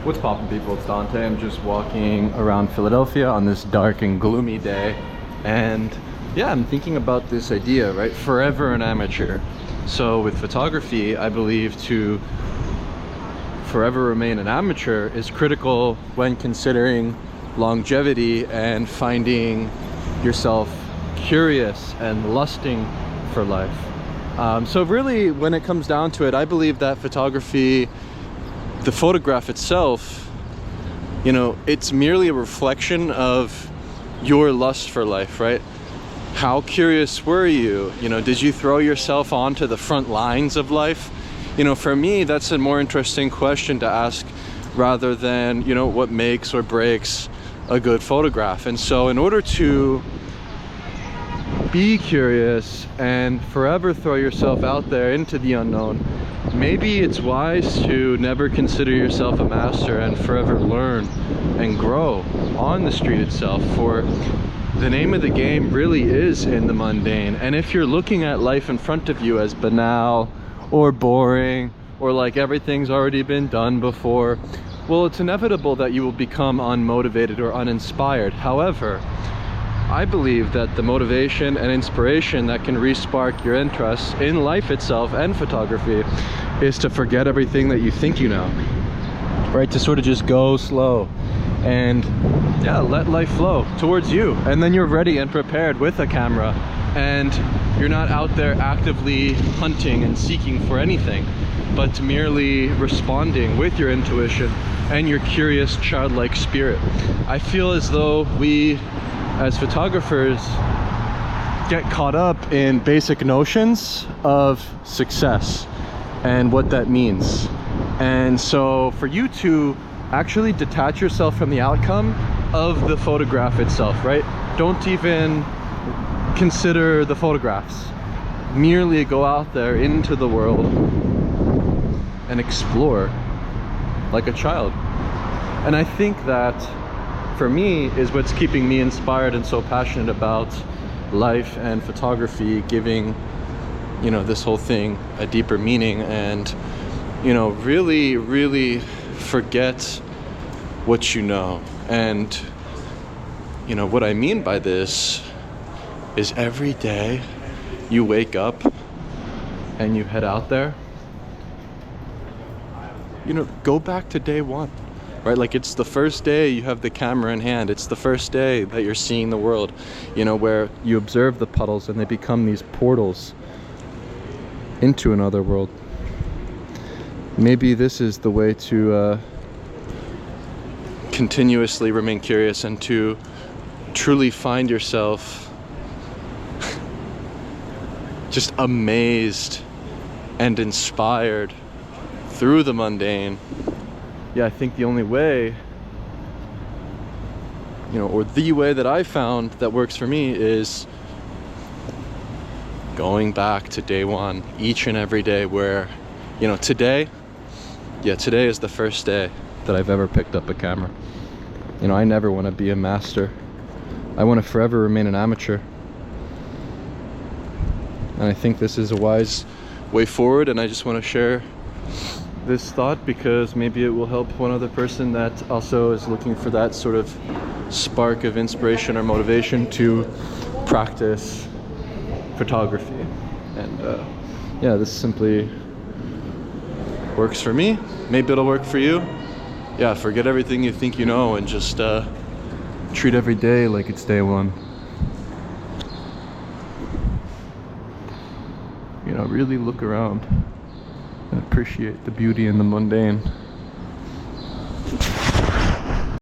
What's poppin', people? It's Dante. I'm just walking around Philadelphia on this dark and gloomy day, and yeah, I'm thinking about this idea, right? Forever an amateur. So with photography, I believe to forever remain an amateur is critical when considering longevity and finding yourself curious and lusting for life. So really, when it comes down to it, I believe that photography, the photograph itself, you know, it's merely a reflection of your lust for life, right? How curious were you? You know, did you throw yourself onto the front lines of life? You know, for me, that's a more interesting question to ask rather than, you know, what makes or breaks a good photograph. And so in order to be curious and forever throw yourself out there into the unknown, maybe it's wise to never consider yourself a master and forever learn and grow on the street itself. For the name of the game really is in the mundane. And if you're looking at life in front of you as banal or boring or like everything's already been done before, well, it's inevitable that you will become unmotivated or uninspired. However, I believe that the motivation and inspiration that can re-spark your interest in life itself and photography is to forget everything that you think you know, right? To sort of just go slow and yeah, let life flow towards you. And then you're ready and prepared with a camera, and you're not out there actively hunting and seeking for anything, but merely responding with your intuition and your curious childlike spirit. I feel as though we as photographers get caught up in basic notions of success and what that means. And so for you to actually detach yourself from the outcome of the photograph itself, right? Don't even consider the photographs. Merely go out there into the world and explore like a child. And I think that for me is what's keeping me inspired and so passionate about life and photography, giving, you know, this whole thing a deeper meaning, and, you know, really forget what you know. And, you know, what I mean by this is every day you wake up and you head out there, you know, go back to day one. Right? Like, it's the first day you have the camera in hand. It's the first day that you're seeing the world, you know, where you observe the puddles and they become these portals into another world. Maybe this is the way to continuously remain curious and to truly find yourself just amazed and inspired through the mundane. Yeah, I think the only way, you know, or the way that I found that works for me is going back to day one each and every day, where, you know, today is the first day that I've ever picked up a camera. You know, I never want to be a master. I want to forever remain an amateur. And I think this is a wise way forward, and I just want to share this thought because maybe it will help one other person that also is looking for that sort of spark of inspiration or motivation to practice photography. And yeah, this simply works for me. Maybe it'll work for you. Yeah, forget everything you think you know and just treat every day like it's day one. You know, really look around and appreciate the beauty in the mundane.